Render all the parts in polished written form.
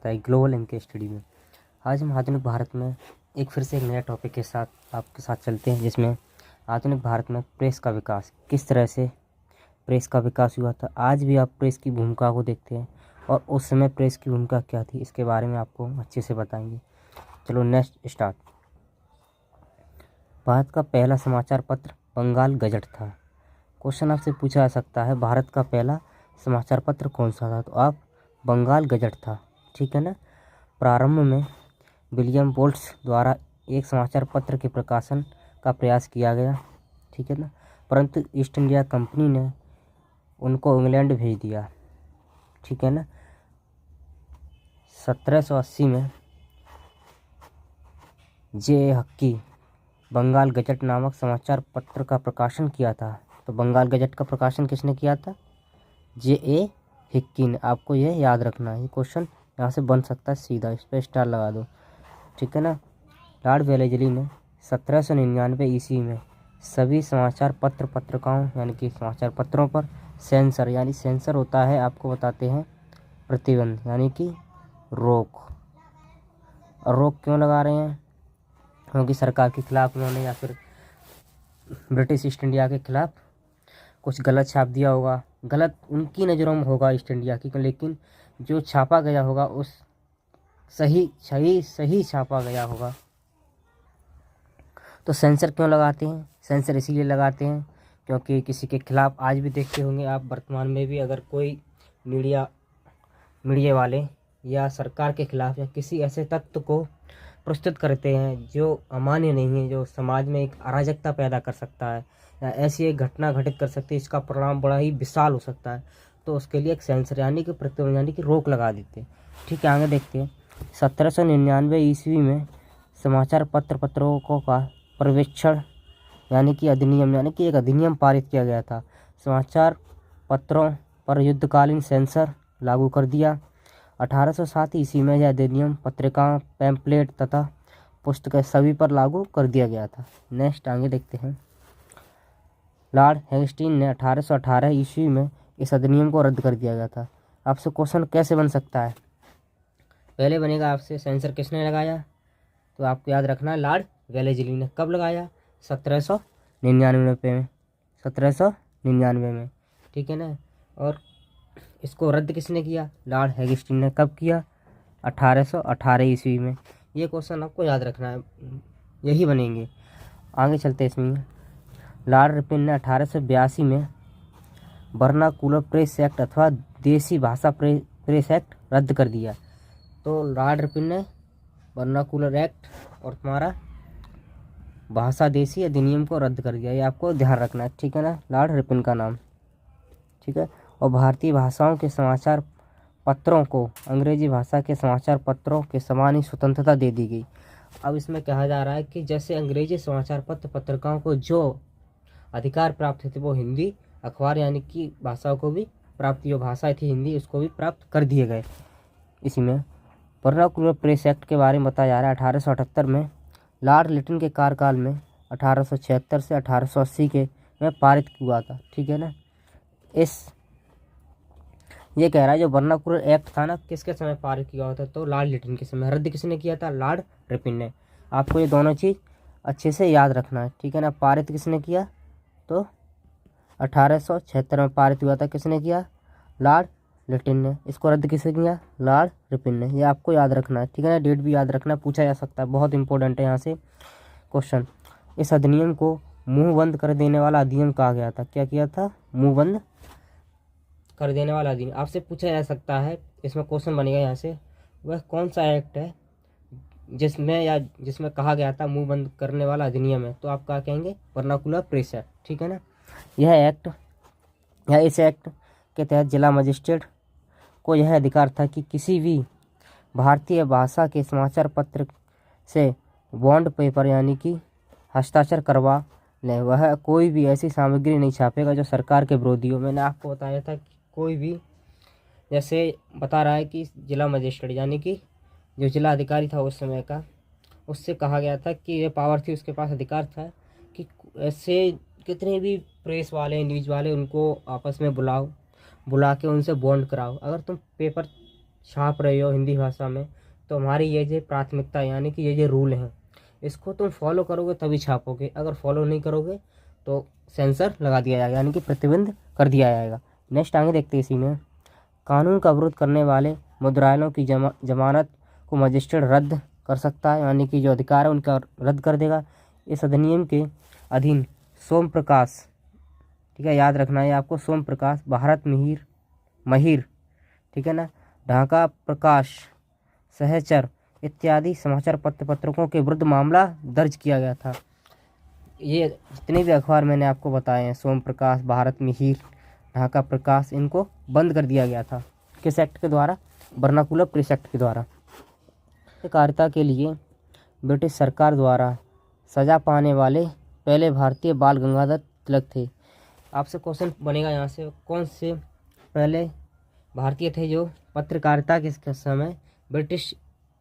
Global इनके study में आज हम आधुनिक भारत में फिर से एक नया टॉपिक के साथ आपके साथ चलते हैं, जिसमें आधुनिक भारत में प्रेस का विकास, किस तरह से प्रेस का विकास हुआ था। आज भी आप प्रेस की भूमिका को देखते हैं और उस समय प्रेस की भूमिका क्या थी, इसके बारे में आपको अच्छे से बताएंगे। चलो नेक्स्ट स्टार्ट। भारत का पहला समाचार पत्र बंगाल गजट था। क्वेश्चन आपसे पूछा जा सकता है, भारत का पहला समाचार पत्र कौन सा था, तो आप बंगाल गजट था, ठीक है ना। प्रारंभ में विलियम बोल्ट्स द्वारा एक समाचार पत्र के प्रकाशन का प्रयास किया गया, ठीक है ना, परंतु ईस्ट इंडिया कंपनी ने उनको इंग्लैंड भेज दिया, ठीक है ना। 1780 में जे हक्की बंगाल गजट नामक समाचार पत्र का प्रकाशन किया था। तो बंगाल गजट का प्रकाशन किसने किया था? जे हिक्की ने। आपको यह याद रखना है, ये क्वेश्चन यहाँ से बन सकता है सीधा, इस पर स्टार लगा दो, ठीक है ना। लॉर्ड वेलेस्ली ने 1799 ईस्वी में सभी समाचार पत्रिकाओं यानी कि समाचार पत्रों पर सेंसर यानी सेंसर होता है, आपको बताते हैं प्रतिबंध यानी कि रोक। और रोक क्यों लगा रहे हैं? क्योंकि सरकार के खिलाफ उन्होंने या फिर ब्रिटिश ईस्ट इंडिया के खिलाफ कुछ गलत छाप दिया होगा, गलत उनकी नज़रों में होगा ईस्ट इंडिया की, लेकिन जो छापा गया होगा उस सही छापा गया होगा। तो सेंसर क्यों लगाते हैं? सेंसर इसीलिए लगाते हैं क्योंकि किसी के खिलाफ, आज भी देखते होंगे आप वर्तमान में भी, अगर कोई मीडिया वाले या सरकार के खिलाफ या किसी ऐसे तत्व को प्रस्तुत करते हैं जो अमान्य नहीं है, जो समाज में एक अराजकता पैदा कर सकता है या ऐसी एक घटना घटित कर सकती है, इसका परिणाम बड़ा ही विशाल हो सकता है, तो उसके लिए एक सेंसर यानी कि प्रतिबंध यानी कि रोक लगा देते हैं, ठीक है। आगे देखते हैं। 1799 ईस्वी में समाचार पत्रों का पर्यवेक्षण यानी कि अधिनियम यानी कि एक अधिनियम पारित किया गया था। समाचार पत्रों पर युद्धकालीन सेंसर लागू कर दिया। 1807 ईस्वी में यह अधिनियम पत्रिका, पैम्पलेट तथा पुस्तकें सभी पर लागू कर दिया गया था। नेक्स्ट आगे देखते हैं। लॉर्ड हेस्टिंग ने 1818 ईस्वी में इस अधिनियम को रद्द कर दिया गया था। आपसे क्वेश्चन कैसे बन सकता है? पहले बनेगा आपसे सेंसर किसने लगाया, तो आपको याद रखना है लॉर्ड वेलेस्ली ने। कब लगाया? 1799 में, 1799 में, ठीक है ना। और इसको रद्द किसने किया? लॉर्ड हेस्टिंग ने। कब किया? 1818 ईस्वी में। ये क्वेश्चन आपको याद रखना है, यही बनेंगे। आगे चलते हैं इसमें। लॉर्ड रिपन ने 1882 में वर्नाकुलर प्रेस एक्ट अथवा देसी भाषा प्रेस एक्ट रद्द कर दिया। तो लॉर्ड रिपन ने वर्नाकुलर एक्ट और तुम्हारा भाषा देसी अधिनियम को रद्द कर दिया, ये आपको ध्यान रखना है, ठीक है ना। लॉर्ड रिपन का नाम, ठीक है। और भारतीय भाषाओं के समाचार पत्रों को अंग्रेजी भाषा के समाचार पत्रों के समान ही स्वतंत्रता दे दी गई। अब इसमें कहा जा रहा है कि जैसे अंग्रेजी समाचार पत्रिकाओं को जो अधिकार प्राप्त थे वो हिंदी अखबार यानी कि भाषाओं को भी प्राप्त, जो भाषा थी हिंदी उसको भी प्राप्त कर दिए गए। इसी में वर्नाकुलर प्रेस एक्ट के बारे में बताया जा रहा है। 1878 में लॉर्ड लिटन के कार्यकाल में 1876 से 1880 के में पारित हुआ था, ठीक है ना। ये कह रहा है जो वर्नाकुलर एक्ट था ना, किसके समय पारित किया हुआ था, तो लॉर्ड लिटन के समय। रद्द किसने किया था? लॉर्ड रिपन ने। आपको ये दोनों चीज़ अच्छे से याद रखना है, ठीक है ना। पारित किसने किया? तो 1876 में पारित हुआ था। किसने किया? लॉर्ड लिटन ने। इसको रद्द किसने किया? लॉर्ड रिपन ने। ये आपको याद रखना है, ठीक है ना। डेट भी याद रखना, पूछा जा सकता है, बहुत इंपॉर्टेंट है यहाँ से क्वेश्चन। इस अधिनियम को मुंह बंद कर देने वाला अधिनियम कहा गया था। क्या किया था? मुंह बंद कर देने वाला अधिनियम। आपसे पूछा जा सकता है, इसमें क्वेश्चन बनेगा यहाँ से, वह कौन सा एक्ट है जिसमें कहा गया था मुंह बंद करने वाला अधिनियम है, तो आप क्या कहेंगे? वर्नाकुलर प्रेस एक्ट, ठीक है ना। इस एक्ट के तहत जिला मजिस्ट्रेट को यह अधिकार था कि किसी भी भारतीय भाषा के समाचार पत्र से बॉन्ड पेपर यानी कि हस्ताक्षर करवा लें, वह कोई भी ऐसी सामग्री नहीं छापेगा जो सरकार के विरोधी हो। मैंने आपको बताया था कि कोई भी, जैसे बता रहा है कि जिला मजिस्ट्रेट यानी कि जो जिला अधिकारी था उस समय का, उससे कहा गया था कि ये पावर थी, उसके पास अधिकार था कि ऐसे कितने भी प्रेस वाले, न्यूज़ वाले, उनको आपस में बुला के उनसे बॉन्ड कराओ। अगर तुम पेपर छाप रहे हो हिंदी भाषा में, तो हमारी ये जो प्राथमिकता यानी कि ये जो रूल हैं इसको तुम फॉलो करोगे तभी छापोगे, अगर फॉलो नहीं करोगे तो सेंसर लगा दिया जाएगा यानी कि प्रतिबंध कर दिया जाएगा। नेक्स्ट आगे देखते हैं इसी में, कानून का विरोध करने वाले मुद्रालयों की जमानत को मजिस्ट्रेट रद्द कर सकता है यानी कि जो अधिकार है उनका रद्द कर देगा। इस अधिनियम के अधीन सोम प्रकाश, ठीक है याद रखना है आपको, सोम प्रकाश, भारत महिर, ठीक है ना, ढाका प्रकाश, सहचर इत्यादि समाचार पत्रकों के विरुद्ध मामला दर्ज किया गया था। ये जितने भी अखबार मैंने आपको बताए हैं, सोम प्रकाश, भारत मिहिर, ढाका प्रकाश, इनको बंद कर दिया गया था। किस एक्ट के द्वारा? वर्नाकुलर प्रेस एक्ट के द्वारा। पत्रकारिता के लिए ब्रिटिश सरकार द्वारा सजा पाने वाले पहले भारतीय बाल गंगाधर तिलक थे। आपसे क्वेश्चन बनेगा यहाँ से, कौन से पहले भारतीय थे जो पत्रकारिता के समय, ब्रिटिश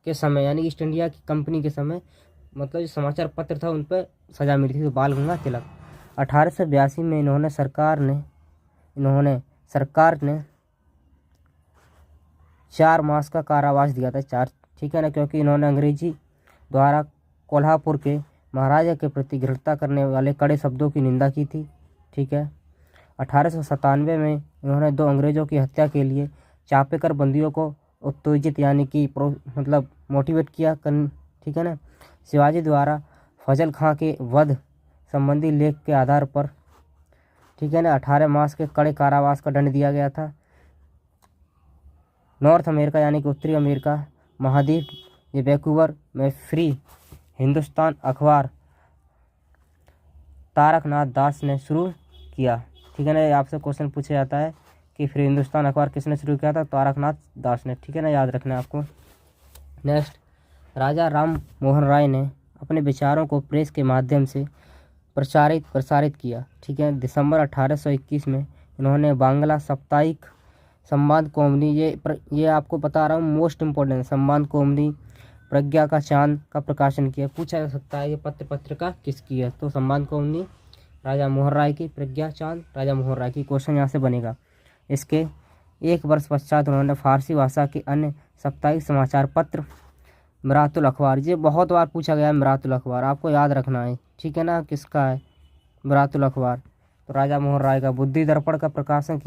के समय यानी ईस्ट इंडिया की कंपनी के समय, मतलब जो समाचार पत्र था उन पर सजा मिली थी, तो बाल गंगाधर तिलक। 1882 में इन्होंने सरकार ने 4 मास का कारावास दिया था, 4, ठीक है ना, क्योंकि इन्होंने अंग्रेजी द्वारा कोल्हापुर के महाराजा के प्रति घृणा करने वाले कड़े शब्दों की निंदा की थी, ठीक है। 1897 में इन्होंने 2 अंग्रेजों की हत्या के लिए चापेकर बंदियों को उत्तेजित यानी कि मतलब मोटिवेट किया, ठीक है ना। शिवाजी द्वारा फजल खां के वध संबंधी लेख के आधार पर, ठीक है ना, 18 मास के कड़े कारावास का दंड दिया गया था। नॉर्थ अमेरिका यानी कि उत्तरी अमेरिका महाद्वीप, ये वैंकूवर में फ्री हिंदुस्तान अखबार तारकनाथ दास ने शुरू किया, ठीक है ना। आपसे क्वेश्चन पूछा जाता है कि फ्री हिंदुस्तान अखबार किसने शुरू किया था? तारकनाथ दास ने, ठीक है ना, याद रखना है आपको। नेक्स्ट, राजा राम मोहन राय ने अपने विचारों को प्रेस के माध्यम से प्रसारित किया, ठीक है। दिसंबर 1821 में इन्होंने बांग्ला साप्ताहिक संवाद कौमुदी, ये आपको बता रहा हूँ मोस्ट इम्पोर्टेंट, संवाद कौमुदी प्रज्ञा का चांद का प्रकाशन किया। पूछा जा सकता है ये पत्रिका किसकी है? तो संवाद कौमुदी राजा मोहन राय की, प्रज्ञा चांद राजा मोहन राय की। क्वेश्चन यहाँ से बनेगा। इसके 1 वर्ष पश्चात उन्होंने फारसी भाषा के अन्य साप्ताहिक समाचार पत्र मिरातुल अखबार, ये बहुत बार पूछा गया है, मिरातुल अखबार आपको याद रखना है, ठीक है ना, किसका है मिरातुल अखबार? तो राजा मोहन राय का। बुद्धि दर्पण का प्रकाशन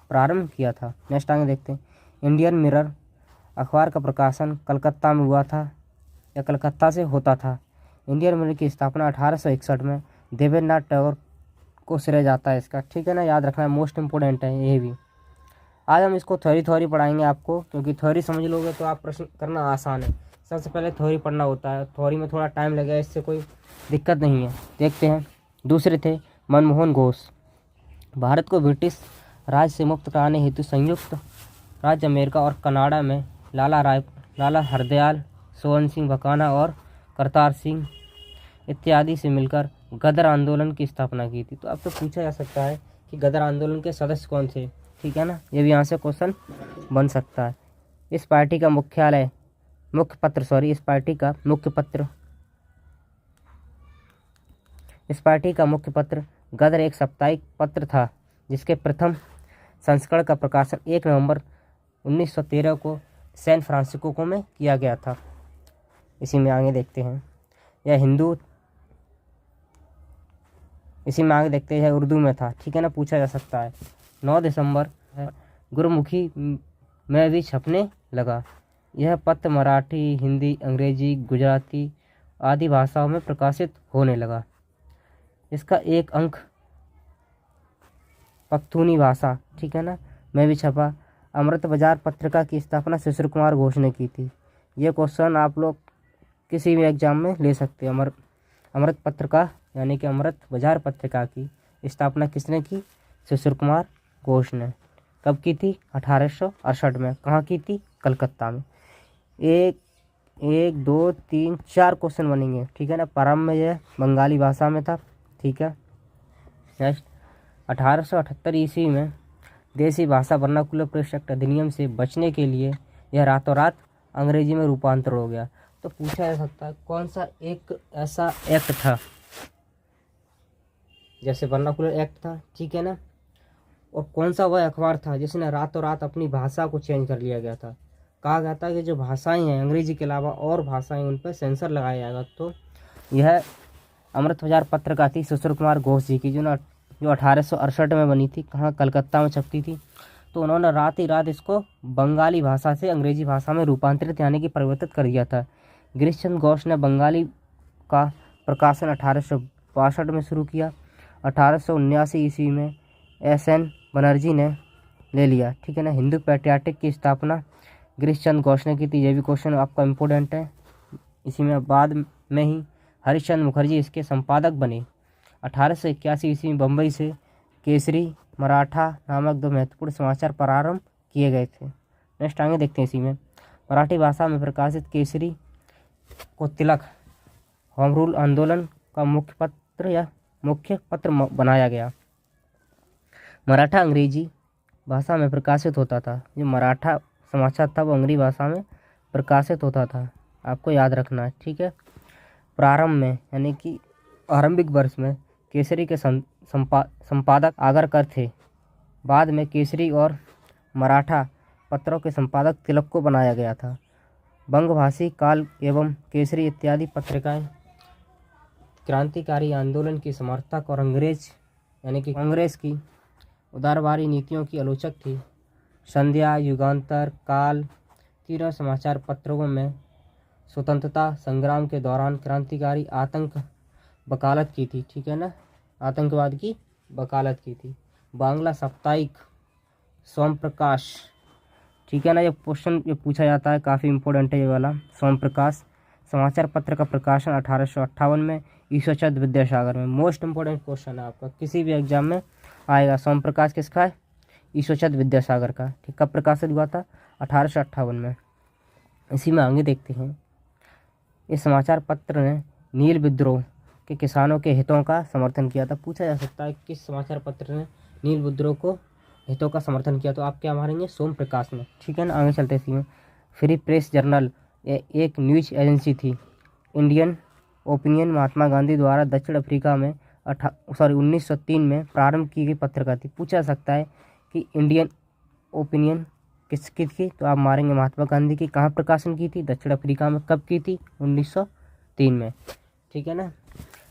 प्रारंभ किया था। नेक्स्ट आगे देखते हैं, इंडियन मिरर अखबार का प्रकाशन कलकत्ता में हुआ था या कलकत्ता से होता था। इंडियन मिरर की स्थापना 1861 में देवेंद्रनाथ टैगोर को श्रेय जाता है इसका, ठीक है ना, याद रखना है, मोस्ट इम्पोर्टेंट है ये भी। आज हम इसको थ्योरी पढ़ाएंगे आपको, क्योंकि थ्योरी समझ लोगे तो आप प्रश्न करना आसान है। सबसे पहले थ्योरी पढ़ना होता है, थ्योरी में थोड़ा टाइम लगेगा, इससे कोई दिक्कत नहीं है। देखते हैं, दूसरे थे मनमोहन घोष, भारत को ब्रिटिश राज से मुक्त कराने हेतु संयुक्त राज्य अमेरिका और कनाडा में लाला हरदयाल, सोहन सिंह भकाना और करतार सिंह इत्यादि से मिलकर गदर आंदोलन की स्थापना की थी। तो आपसे पूछा जा सकता है कि गदर आंदोलन के सदस्य कौन थे, ठीक है ना, ये भी यहाँ से क्वेश्चन बन सकता है। इस पार्टी का मुख्य पत्र गदर एक साप्ताहिक पत्र था, जिसके प्रथम संस्करण का प्रकाशन 1 नवंबर 1913 को सैन फ्रांसिस्को में किया गया था। इसी में आगे देखते हैं, उर्दू में था, ठीक है ना, पूछा जा सकता है। 9 दिसंबर गुरुमुखी में भी छपने लगा। यह पत्र मराठी, हिंदी, अंग्रेजी, गुजराती आदि भाषाओं में प्रकाशित होने लगा। इसका 1 अंक पख्तूनी भाषा, ठीक है ना, में भी छपा। अमृत बाजार पत्रिका की स्थापना शिशिर कुमार घोष ने की थी। ये क्वेश्चन आप लोग किसी भी एग्जाम में ले सकते हैं। अमृत पत्रिका यानी कि अमृत बाजार पत्रिका की स्थापना किसने की? शिशिर कुमार घोष ने। कब की थी? 1868 में। कहाँ की थी? कलकत्ता में। 1 2 3 4 क्वेश्चन बनेंगे, ठीक है ना। प्रारंभ में यह बंगाली भाषा में था, ठीक है। नेक्स्ट, 1878 ईस्वी में देसी भाषा वर्नाकुलर प्रेस एक्ट अधिनियम से बचने के लिए यह रातों रात अंग्रेजी में रूपांतर हो गया। तो पूछा जा सकता है कौन सा एक ऐसा एक्ट था, जैसे वर्नाकुलर एक्ट था, ठीक है ना, और कौन सा वह अखबार था जिसने रातों रात अपनी भाषा को चेंज कर लिया गया था? कहा गया था कि जो भाषाएं हैं अंग्रेजी के अलावा और भाषाएं उन पर सेंसर लगाया जाएगा। तो यह अमृत बाजार पत्रिका थी सुशील कुमार घोष जी की, जो 1868 में बनी थी, कहाँ कलकत्ता में छपती थी। तो उन्होंने रात ही रात इसको बंगाली भाषा से अंग्रेजी भाषा में रूपांतरित यानी कि परिवर्तित कर दिया था। गिरीश चंद्र घोष ने बंगाली का प्रकाशन 1862 में शुरू किया। 1879 ईस्वी में एस.एन. बनर्जी ने ले लिया, ठीक है ना। हिंदू पैट्रियाटिक की स्थापना गिरीश चंद्र घोष ने की थी। ये भी क्वेश्चन आपका इम्पोर्टेंट है। इसी में बाद में ही हरिश्चंद्र मुखर्जी इसके संपादक बने। 1881 ईस्वी में बम्बई से केसरी मराठा नामक 2 महत्वपूर्ण समाचार प्रारंभ किए गए थे। नेक्स्ट आगे देखते हैं। इसी में मराठी भाषा में प्रकाशित केसरी को तिलक होम रूल आंदोलन का मुख्य पत्र बनाया गया। मराठा अंग्रेजी भाषा में प्रकाशित होता था। जो मराठा समाचार था वो अंग्रेजी भाषा में प्रकाशित होता था, आपको याद रखना है, ठीक है। प्रारंभ में यानी कि आरंभिक वर्ष में केसरी के संपादक आगरकर थे। बाद में केसरी और मराठा पत्रों के संपादक तिलक को बनाया गया था। बंगभाषी काल एवं केसरी इत्यादि पत्रिकाएं क्रांतिकारी आंदोलन की समर्थक और अंग्रेज यानी कि कांग्रेस की उदारवादी नीतियों की आलोचक थी। संध्या, युगांतर, काल तीनों समाचार पत्रों में स्वतंत्रता संग्राम के दौरान क्रांतिकारी वकालत की थी, ठीक है ना, आतंकवाद की वकालत की थी। बांग्ला साप्ताहिक सोम प्रकाश, ठीक है ना, ये क्वेश्चन ये पूछा जाता है, काफ़ी इंपॉर्टेंट है ये वाला। सोम प्रकाश समाचार पत्र का प्रकाशन 1858 में ईश्वरचंद्र विद्यासागर में। मोस्ट इंपॉर्टेंट क्वेश्चन है आपका, किसी भी एग्जाम में आएगा। सोम प्रकाश किसका है? ईश्वरचंद्र विद्यासागर का, ठीक। कब प्रकाशित हुआ था? 1858 में। इसी में आगे देखते हैं। इस समाचार पत्र ने नील विद्रोह के किसानों के हितों का समर्थन किया था। पूछा जा सकता है किस समाचार पत्र ने नील विद्रोह को हितों का समर्थन किया, तो आप क्या मारेंगे? सोम प्रकाश ने, ठीक है ना। आगे चलते इसी में। फ्री प्रेस जर्नल एक न्यूज एजेंसी थी। इंडियन ओपिनियन महात्मा गांधी द्वारा दक्षिण अफ्रीका में 1903 में प्रारंभ की गई पत्रिका थी। पूछा जा सकता है कि इंडियन ओपिनियन किसकी थी, तो आप मारेंगे महात्मा गांधी की। कहाँ प्रकाशन की थी? दक्षिण अफ्रीका में। कब की थी? 1903 में, ठीक है ना।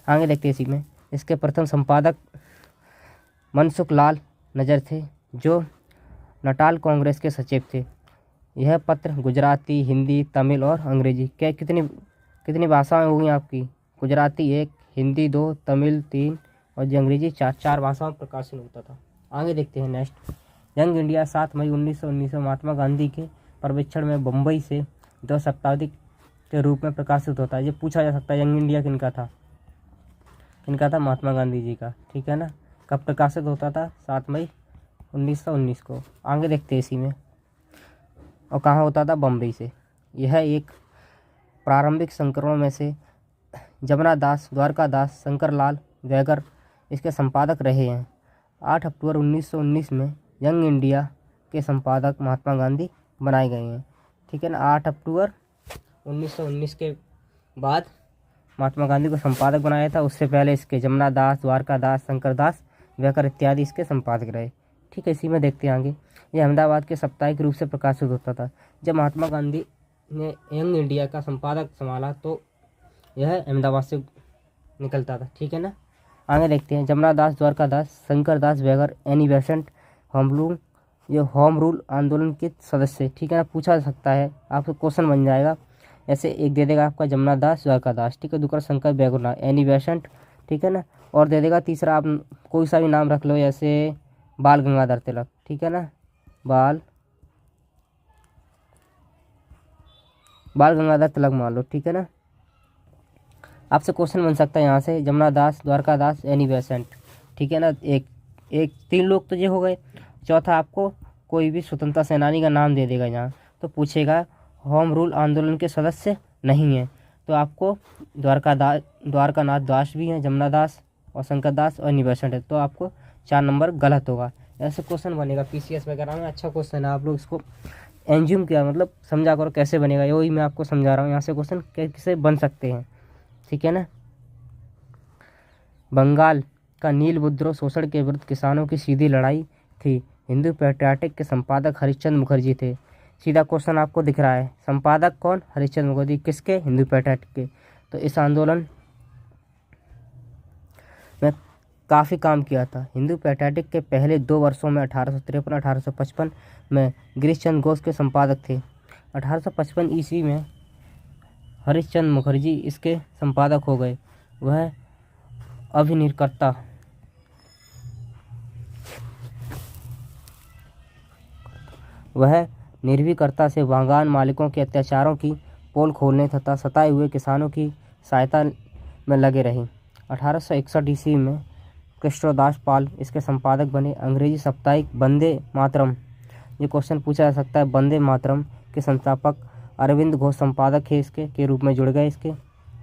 आगे देखते हैं इसी में। इसके प्रथम संपादक मनसुख लाल नजर थे, जो नटाल कांग्रेस के सचिव थे। यह पत्र गुजराती, हिंदी, तमिल और अंग्रेजी क्या कितनी भाषाएं होंगी आपकी? गुजराती 1, हिंदी 2, तमिल 3 और जो अंग्रेजी 4 भाषाओं में प्रकाशन होता था। आगे देखते हैं नेक्स्ट। यंग इंडिया 7 मई 1919 में महात्मा गांधी के पर्यवेक्षण में बम्बई से 2 साप्ताहिक के रूप में प्रकाशित होता है। ये पूछा जा सकता है यंग इंडिया किनका था? महात्मा गांधी जी का, ठीक है ना। कब प्रकाशित होता था? 7 मई 1919 को। आगे देखते हैं इसी में। और कहाँ होता था? बम्बई से। यह एक प्रारंभिक संस्करणों में से जमुना दास, द्वारका दास, शंकर लाल वैगर इसके संपादक रहे हैं। 8 अक्टूबर 1919 में यंग इंडिया के संपादक महात्मा गांधी बनाए गए हैं, ठीक है ना। 8 अक्टूबर 1919 के बाद महात्मा गांधी को संपादक बनाया था। उससे पहले इसके जमुना दास, द्वारका दास, शंकर दास वैगर इत्यादि इसके संपादक रहे, ठीक है। इसी में देखते हैं आगे। यह अहमदाबाद के साप्ताहिक रूप से प्रकाशित होता था। जब महात्मा गांधी ने यंग इंडिया का संपादक संभाला तो यह अहमदाबाद से निकलता था, ठीक है ना। आगे देखते हैं। जमुना दास, द्वारका दास, शंकर दास वैगर, एनी बेसेंट होम रूल आंदोलन के सदस्य, ठीक है ना। पूछा जा सकता है, आपको क्वेश्चन बन जाएगा। ऐसे एक दे देगा आपका जमुना दास, द्वारका दास, ठीक है। दूसरा शंकर वैगुना, एनी बेसेंट, ठीक है ना। और दे देगा तीसरा, आप कोई सा भी नाम रख लो, जैसे बाल गंगाधर तिलक, ठीक है ना। बाल गंगाधर तिलक मान लो, ठीक है ना। आपसे क्वेश्चन बन सकता है यहाँ से जमुना दास, द्वारका दास, एनी बेसेंट, ठीक है ना। एक 3 लोग तो ये हो गए। चौथा आपको कोई भी स्वतंत्रता सेनानी का नाम दे देगा यहाँ, तो पूछेगा होम रूल आंदोलन के सदस्य नहीं है, तो आपको द्वारकानाथ दास भी हैं, जमुना दास और शंकर दास और एनी बेसेंट है, तो आपको 4 नंबर गलत होगा। ऐसे क्वेश्चन बनेगा पीसीएस वगैरह में। अच्छा क्वेश्चन है, आप लोग इसको एंज्यूम किया, मतलब समझा करो कैसे बनेगा, यही मैं आपको समझा रहा हूँ। यहाँ से क्वेश्चन कैसे बन सकते हैं, ठीक है ना। बंगाल का नील विद्रोह शोषण के विरुद्ध किसानों की सीधी लड़ाई थी। हिंदू पैट्रियाटिक के संपादक हरिश्चंद्र मुखर्जी थे। सीधा क्वेश्चन आपको दिख रहा है। संपादक कौन? हरिश्चंद्र मुखर्जी। किसके? हिंदू पैट्रियट के। तो इस आंदोलन में काफ़ी काम किया था। हिंदू पैट्रियटिक के पहले 2 वर्षों में 1853-1855 में गिरीश चंद्र घोष के संपादक थे। 1855 ईस्वी में हरिश्चंद्र मुखर्जी इसके संपादक हो गए। वह निर्भीकता से बागान मालिकों के अत्याचारों की पोल खोलने तथा सताए हुए किसानों की सहायता में लगे रहे। 1861 ईस्वी में कृष्णदास पाल इसके संपादक बने। अंग्रेजी साप्ताहिक वंदे मातरम, ये क्वेश्चन पूछा जा सकता है, वंदे मातरम के संस्थापक अरविंद घोष संपादक है इसके के रूप में जुड़ गए, इसके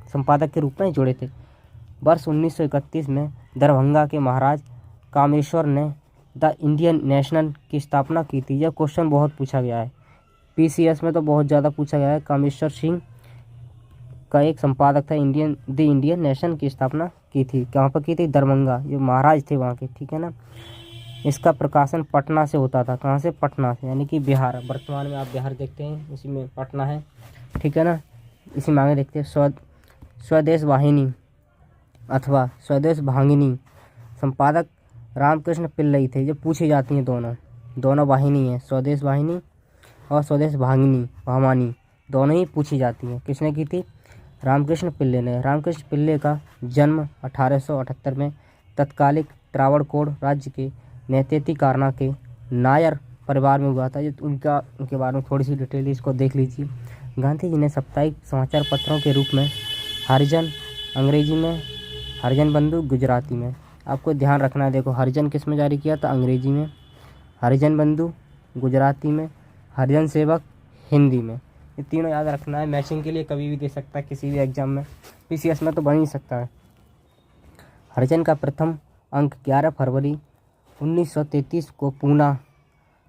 संपादक के रूप में जुड़े थे। वर्ष 1931 में दरभंगा के महाराज कामेश्वर ने द इंडियन नेशनल की स्थापना की थी। यह क्वेश्चन बहुत पूछा गया है, पीसीएस में तो बहुत ज़्यादा पूछा गया है। कामेश्वर सिंह का एक संपादक था, द इंडियन नेशन की स्थापना की थी। कहाँ पर की थी? दरभंगा, जो महाराज थे वहाँ के, ठीक है ना। इसका प्रकाशन पटना से होता था। कहाँ से? पटना से, यानी कि बिहार। वर्तमान में आप बिहार देखते हैं, उसी में पटना है, ठीक है ना। इसी में आगे देखते हैं स्वदेश वाहिनी अथवा स्वदेश भांगिनी। संपादक रामकृष्ण पिल्लई थे। जो पूछी जाती हैं दोनों वाहिनी है, स्वदेश वाहिनी और स्वदेश भामानी, दोनों ही पूछी जाती हैं। किसने की थी? रामकृष्ण पिल्ले ने। रामकृष्ण पिल्ले का जन्म 1878 में तत्कालिक त्रावणकोर राज्य के नेतेती कारना के नायर परिवार में हुआ था। ये उनके बारे में थोड़ी सी डिटेल इसको देख लीजिए। गांधी जी ने साप्ताहिक समाचार पत्रों के रूप में हरिजन अंग्रेजी में, हरिजन बंधु गुजराती में। आपको ध्यान रखना है, देखो हरिजन किस में जारी किया था? अंग्रेजी में, हरिजन बंधु गुजराती में, हरिजन सेवक हिंदी में। ये तीनों याद रखना है, मैचिंग के लिए कभी भी दे सकता है किसी भी एग्जाम में, पीसीएस में तो बन ही सकता है। हरिजन का प्रथम अंक 11 फरवरी 1933 को पुणे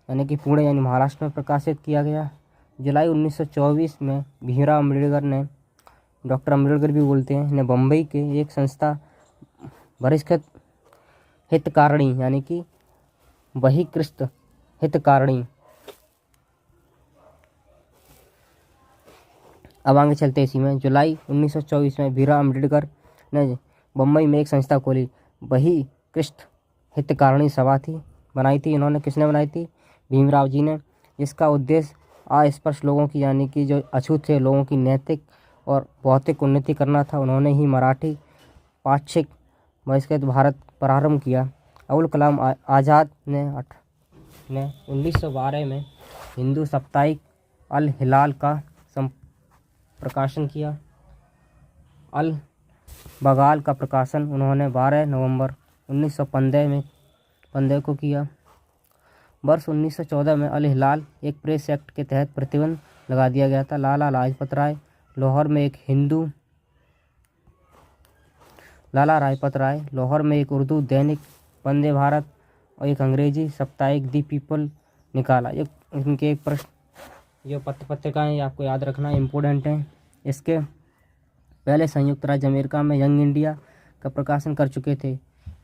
यानी महाराष्ट्र में प्रकाशित किया गया। जुलाई 1924 में भीमराव अम्बेडकर ने, डॉक्टर अम्बेडकर भी बोलते हैं, ने बम्बई के एक संस्था बहिष्कृत हितकारिणी यानी कि बहिष्कृत हितकारिणी। अब आगे चलते इसी में। जुलाई 1924 में भीमराव अम्बेडकर ने बम्बई में एक संस्था खोली, बहिष्कृत हितकारिणी सभा बनाई थी। इन्होंने किसने बनाई थी? भीमराव जी ने। जिसका उद्देश्य अस्पृश्य लोगों की यानी कि जो अछूत थे लोगों की नैतिक और भौतिक उन्नति करना था। उन्होंने ही मराठी पाक्षिक बहिष्कृत भारत प्रारंभ किया। अबुल कलाम आज़ाद ने 1912 में हिंदू साप्ताहिक अल हिलाल का प्रकाशन किया। अल बगाल का प्रकाशन उन्होंने 12 नवंबर 1915 को किया। वर्ष 1914 में अल हिलाल एक प्रेस एक्ट के तहत प्रतिबंध लगा दिया गया था। लाला लाजपत राय लाहौर में एक उर्दू दैनिक वंदे भारत और एक अंग्रेजी साप्ताहिक दी पीपल निकाला। ये इनके एक प्रश्न, जो पत्रिकाएँ आपको याद रखना इम्पोर्टेंट हैं। इसके पहले संयुक्त राज्य अमेरिका में यंग इंडिया का प्रकाशन कर चुके थे,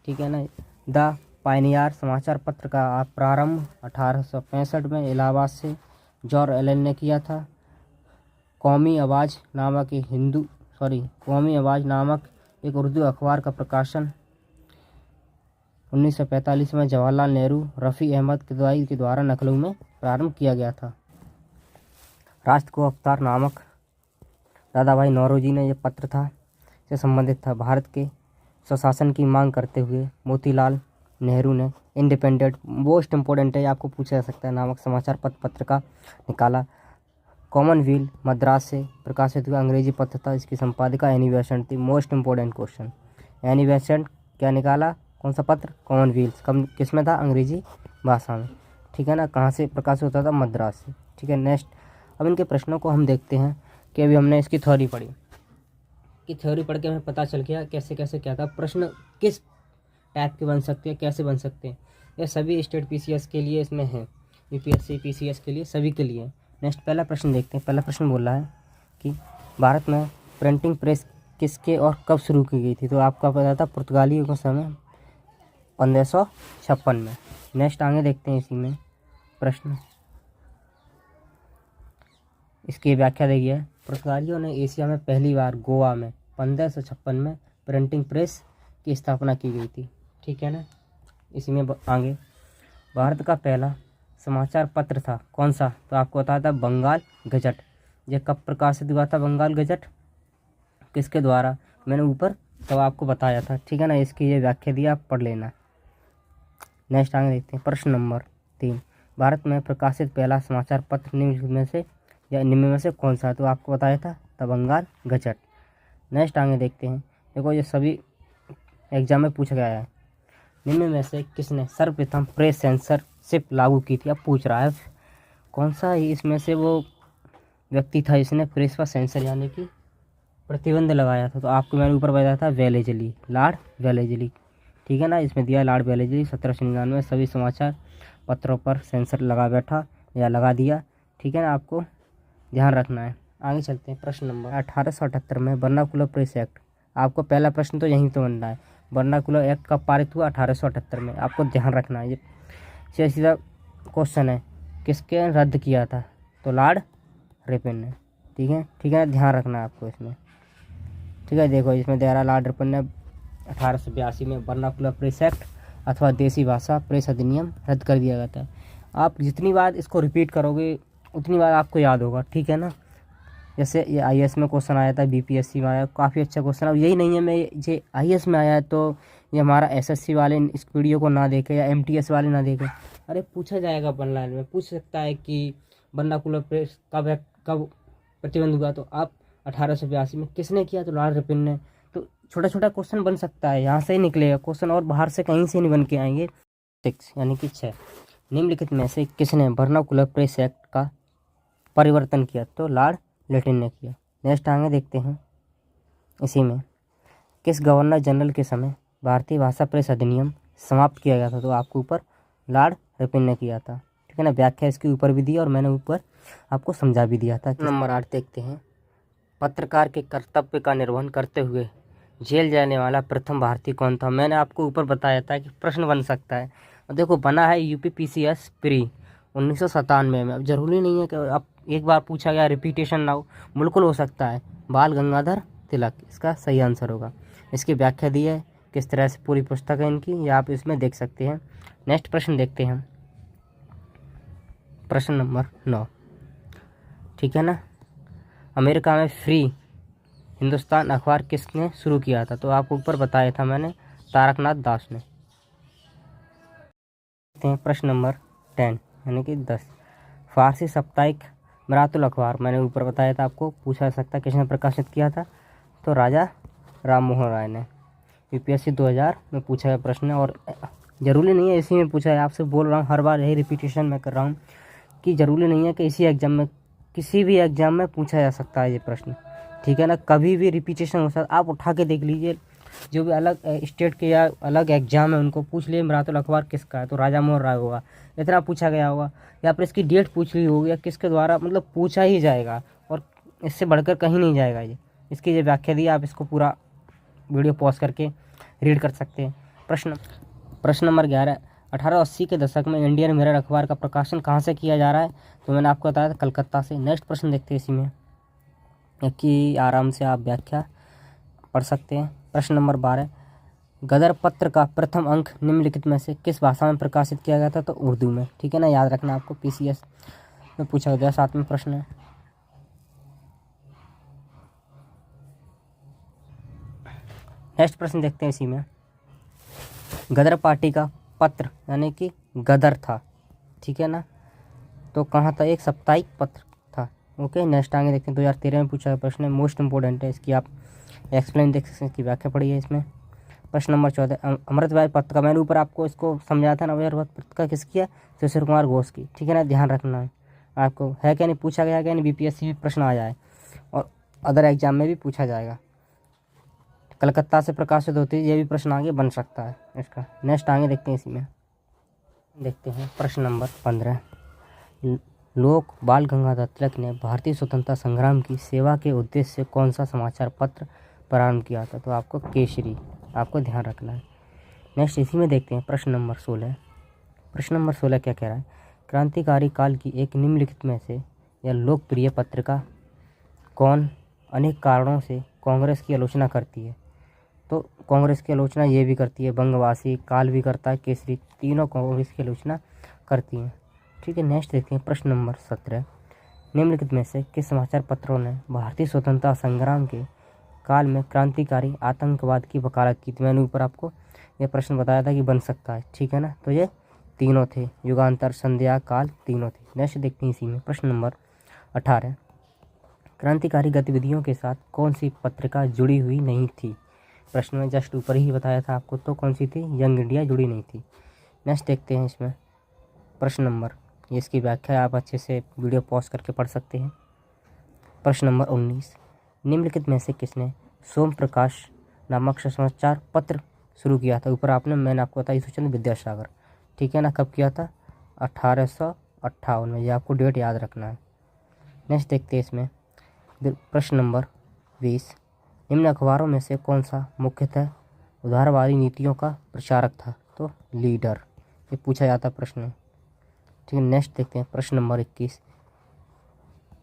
ठीक है ना। द पायनियर समाचार पत्र का प्रारंभ 1865 में इलाहाबाद से जॉर्ज एलन ने किया था। कौमी आवाज़ नामक एक उर्दू अखबार का प्रकाशन 1945 में जवाहरलाल नेहरू, रफ़ी अहमद किदवाई के द्वारा लखनऊ में प्रारंभ किया गया था। राष्ट्र को अवतार नामक दादा भाई नौरोजी ने यह पत्र से संबंधित था। भारत के स्वशासन की मांग करते हुए मोतीलाल नेहरू ने इंडिपेंडेंट, मोस्ट इम्पोर्टेंट है, आपको पूछा जा सकता है, नामक समाचार पत्र का निकाला। कॉमनवेल्थ मद्रास से प्रकाशित हुआ अंग्रेजी पत्र था। इसकी संपादिका एनी बेसेंट थी। Most important question, Annie Besant क्या निकाला? कौन सा पत्र? कॉमनवेल्थ। किस में था? अंग्रेजी भाषा में, ठीक है ना। कहाँ से प्रकाशित होता था? मद्रास से, ठीक है। नेक्स्ट, अब इनके प्रश्नों को हम देखते हैं कि अभी हमने इसकी थ्योरी पढ़ी, कि थ्योरी पढ़ के हमें पता चल गया कैसे कैसे क्या था, प्रश्न किस टाइप के बन सकते हैं, कैसे बन सकते हैं। ये सभी स्टेट पीसीएस के लिए इसमें है, यूपीएससी पीसीएस के लिए, सभी के लिए। नेक्स्ट पहला प्रश्न देखते हैं। पहला प्रश्न बोल रहा है कि भारत में प्रिंटिंग प्रेस किसके और कब शुरू की गई थी? तो आपका पता था पुर्तगालियों के समय 1556 में। नेक्स्ट आगे देखते हैं इसी में प्रश्न। इसकी व्याख्या देखिए। पुर्तगालियों ने एशिया में पहली बार गोवा में 1556 में प्रिंटिंग प्रेस की स्थापना की गई थी। ठीक है ना। इसी में आगे भारत का पहला समाचार पत्र था कौन सा, तो आपको बताया था बंगाल गजट। यह कब प्रकाशित हुआ था बंगाल गजट, किसके द्वारा, मैंने ऊपर तो आपको बताया था। ठीक है ना। इसकी ये व्याख्या दी, आप पढ़ लेना। नेक्स्ट आगे देखते हैं प्रश्न नंबर 3। भारत में प्रकाशित पहला समाचार पत्र निम्न में से कौन सा, तो आपको बताया था द बंगाल गजट। नेक्स्ट आगे देखते हैं। देखो ये सभी एग्जाम में पूछा गया है। निम्न में से किसने सर्वप्रथम प्रेस सेंसरशिप लागू की थी। अब पूछ रहा है कौन सा इसमें से वो व्यक्ति था जिसने प्रेस पर सेंसर यानी कि प्रतिबंध लगाया था, तो आपको मैंने ऊपर बताया था वेलेजली, लॉर्ड वेलेजली। ठीक है ना। इसमें दिया लॉर्ड वेलेजली 1799 सभी समाचार पत्रों पर सेंसर लगा बैठा या लगा दिया। ठीक है ना। आपको ध्यान रखना है। आगे चलते हैं प्रश्न नंबर 1878 में वर्नाकुलर प्रेस एक्ट। आपको पहला प्रश्न तो यहीं तो बनना है, वर्नाकुलर एक्ट कब पारित हुआ, 1878 में। आपको ध्यान रखना है। ये सीधा क्वेश्चन है, किसके रद्द किया था, तो लॉर्ड रिपन ने। ठीक है। ध्यान रखना है आपको इसमें। ठीक है। देखो इसमें दे रहा लॉर्ड रिपन ने 1882 में वर्नाकुलर प्रेस एक्ट अथवा देसी भाषा प्रेस अधिनियम रद्द कर दिया गया था। आप जितनी बार इसको रिपीट करोगे उतनी बार आपको याद होगा। ठीक है ना। जैसे ये आईएएस में क्वेश्चन आया था, बीपीएससी में आया, काफ़ी अच्छा क्वेश्चन। अब यही नहीं है मैं ये आईएएस में आया है तो ये हमारा एसएससी वाले इस वीडियो को ना देखे या एमटीएस वाले ना देखे। अरे पूछा जाएगा अपन लाइन में, पूछ सकता है कि वर्नाकुलर प्रेस कब प्रतिबंध हुआ, तो आप 1882 में किसने किया, तो लॉर्ड रिपन ने। तो छोटा छोटा क्वेश्चन बन सकता है, यहाँ से ही निकलेगा क्वेश्चन और बाहर से कहीं से नहीं बन के आएंगे। 6 यानी कि 6 निम्नलिखित में से किसने वर्नाकुलर प्रेस एक्ट का परिवर्तन किया, तो लॉर्ड लिटिल ने किया। नेक्स्ट आगे देखते हैं। इसी में किस गवर्नर जनरल के समय भारतीय भाषा प्रेस अधिनियम समाप्त किया गया था, तो आपको ऊपर लॉर्ड रिपन ने किया था। ठीक है ना। व्याख्या इसके ऊपर भी दी और मैंने ऊपर आपको समझा भी दिया था। नंबर 8 देखते हैं। पत्रकार के कर्तव्य का निर्वहन करते हुए जेल जाने वाला प्रथम भारतीय कौन था। मैंने आपको ऊपर बताया था कि प्रश्न बन सकता है, और देखो बना है यूपीपीसीएस प्री 1997 में। अब जरूरी नहीं है कि अब एक बार पूछा गया रिपीटेशन ना हो, बिल्कुल हो सकता है। बाल गंगाधर तिलक इसका सही आंसर होगा। इसकी व्याख्या दी है, किस तरह से पूरी पुस्तक है इनकी, ये आप इसमें देख सकते हैं। नेक्स्ट प्रश्न देखते हैं, प्रश्न नंबर 9। ठीक है ना। अमेरिका में फ्री हिंदुस्तान अखबार किसने शुरू किया था, तो आपको ऊपर बताया था मैंने, तारकनाथ दास ने। प्रश्न नंबर 10 यानी कि 10। फारसी साप्ताहिक मरातुल अखबार मैंने ऊपर बताया था, आपको पूछा जा सकता किसने प्रकाशित किया था, तो राजा राम मोहन राय ने। यूपीएससी 2000 में पूछा गया प्रश्न है, और ज़रूरी नहीं है इसी में पूछा है। आपसे बोल रहा हूँ, हर बार यही रिपीटेशन मैं कर रहा हूँ कि ज़रूरी नहीं है कि इसी एग्जाम में, किसी भी एग्जाम में पूछा जा सकता है ये प्रश्न। ठीक है ना। कभी भी रिपीटेशन हो सकता है, आप उठा के देख लीजिए। जो भी अलग स्टेट के या अलग एग्जाम है उनको पूछ लिए मरातुल अखबार किसका है, तो राजा मोहन राय होगा, इतना पूछा गया होगा। या फिर इसकी डेट पूछ ली होगी या किसके द्वारा, मतलब पूछा ही जाएगा और इससे बढ़कर कहीं नहीं जाएगा ये। इसकी ये व्याख्या दी, आप इसको पूरा वीडियो पॉज करके रीड कर सकते हैं। प्रश्न नंबर 11। 1880 के दशक में इंडियन मिरर अखबार का प्रकाशन कहाँ से किया जा रहा है, तो मैंने आपको बताया था कलकत्ता से। नेक्स्ट प्रश्न देखते हैं इसी में, कि आराम से आप व्याख्या पढ़ सकते हैं। प्रश्न नंबर 12। गदर पत्र का प्रथम अंक निम्नलिखित में से किस भाषा में प्रकाशित किया गया था, तो उर्दू में। ठीक है ना। याद रखना आपको, पीसीएस में पूछा गया। 7वां प्रश्न है। नेक्स्ट प्रश्न देखते हैं इसी में। गदर पार्टी का पत्र यानी कि गदर था। ठीक है ना। तो कहाँ था, एक साप्ताहिक पत्र था। ओके। नेक्स्ट आगे देखते हैं। 2013 में पूछा गया प्रश्न है, मोस्ट इंपोर्टेंट है, इसकी आप एक्सप्लेन देख सकते हैं, इसकी व्याख्या पड़ी है इसमें। प्रश्न नंबर 14। अमृतवाई पत्र का मैंने ऊपर आपको इसको समझाया था ना, अमृतवाई पत्र का किस किया, शिशिर कुमार घोष की। ठीक है ना। ध्यान रखना है आपको, है क्या नहीं, पूछा गया क्या नहीं, बीपीएससी में प्रश्न आ जाए और अदर एग्जाम में भी पूछा जाएगा। कलकत्ता से प्रकाशित होती है, ये भी प्रश्न आगे बन सकता है इसका। नेक्स्ट आगे देखते हैं इसी में, देखते हैं प्रश्न नंबर 15। लोक बाल गंगाधर तिलक ने भारतीय स्वतंत्रता संग्राम की सेवा के उद्देश्य से कौन सा समाचार पत्र प्रारंभ किया था, तो आपको केसरी, आपको ध्यान रखना है। नेक्स्ट इसी में देखते हैं प्रश्न नंबर 16। प्रश्न नंबर 16 क्या कह रहा है, क्रांतिकारी काल की एक निम्नलिखित में से या लोकप्रिय पत्रिका कौन अनेक कारणों से कांग्रेस की आलोचना करती है? तो कांग्रेस की आलोचना ये भी करती है, बंगवासी, काल भी करता है, केसरी, तीनों कांग्रेस की आलोचना करती हैं। ठीक है, नेक्स्ट देखते हैं प्रश्न नंबर 17। निम्नलिखित में से किस समाचार पत्रों ने भारतीय स्वतंत्रता संग्राम के काल में क्रांतिकारी आतंकवाद की वकालत की थी? मैंने ऊपर आपको यह प्रश्न बताया था कि बन सकता है, ठीक है ना। तो ये तीनों थे, युगांतर, संध्या, काल, तीनों थे। नेक्स्ट देखते हैं इसी में प्रश्न नंबर 18। क्रांतिकारी गतिविधियों के साथ कौन सी पत्रिका जुड़ी हुई नहीं थी? प्रश्न में जस्ट ऊपर ही बताया था आपको, तो कौन सी थी? यंग इंडिया जुड़ी नहीं थी। नेक्स्ट देखते हैं इसमें प्रश्न नंबर, ये इसकी व्याख्या आप अच्छे से वीडियो पॉज करके पढ़ सकते हैं। प्रश्न नंबर 19। निम्नलिखित में से किसने सोम प्रकाश नामक समाचार पत्र शुरू किया था? ऊपर मैंने आपको बताया ईश्वरचंद्र विद्यासागर, ठीक है ना। कब किया था? 1858 में। ये आपको डेट याद रखना है। नेक्स्ट देखते हैं इसमें प्रश्न नंबर 20। निम्न अखबारों में से कौन सा मुख्यतः उदारवादी नीतियों का प्रचारक था? तो लीडर, ये पूछा जाता प्रश्न, ठीक है। नेक्स्ट देखते हैं प्रश्न नंबर 21।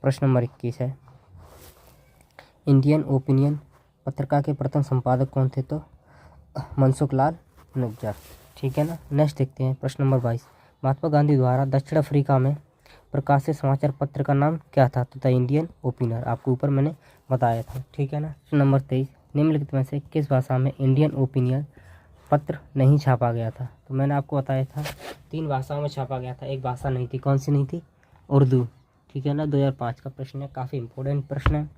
प्रश्न नंबर 21 है, इंडियन ओपिनियन पत्रिका के प्रथम संपादक कौन थे? तो मनसुख लाल नज्जर, ठीक है ना। नेक्स्ट देखते हैं प्रश्न नंबर 22। महात्मा गांधी द्वारा दक्षिण अफ्रीका में प्रकाशित समाचार पत्र का नाम क्या था? तो द इंडियन ओपिनियन, आपको ऊपर मैंने बताया था, ठीक है ना। प्रश्न नंबर 23। निम्नलिखित में से किस भाषा में इंडियन ओपिनियन पत्र नहीं छापा गया था? तो मैंने आपको बताया था 3 भाषाओं में छापा गया था, एक भाषा नहीं थी। कौन सी नहीं थी? उर्दू, ठीक है ना। 2005 का प्रश्न है, काफ़ी इंपॉर्टेंट प्रश्न है।